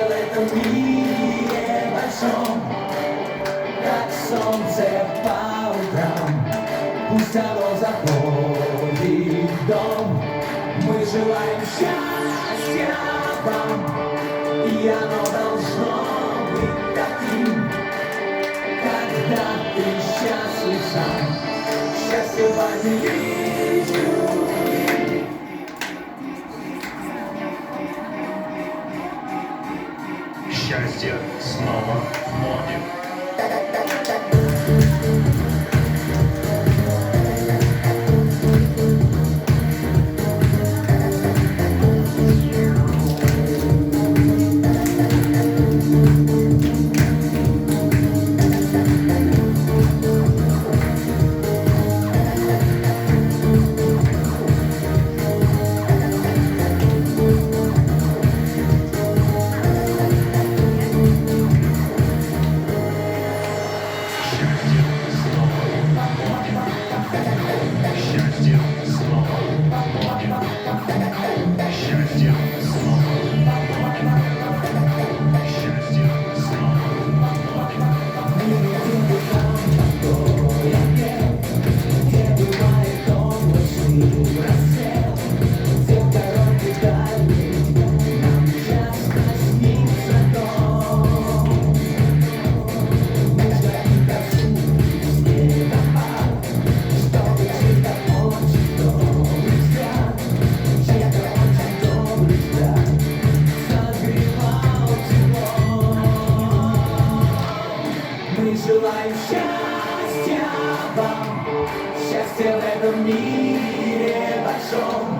в этом мире большом, как солнце по утрам, пусть оно заходит в дом. Мы желаем счастья вам, и оно должно быть таким, когда ты счастлив сам. Счастье возьми любви. Счастье снова в моде. Мы желаем счастья вам, счастья в этом мире большом,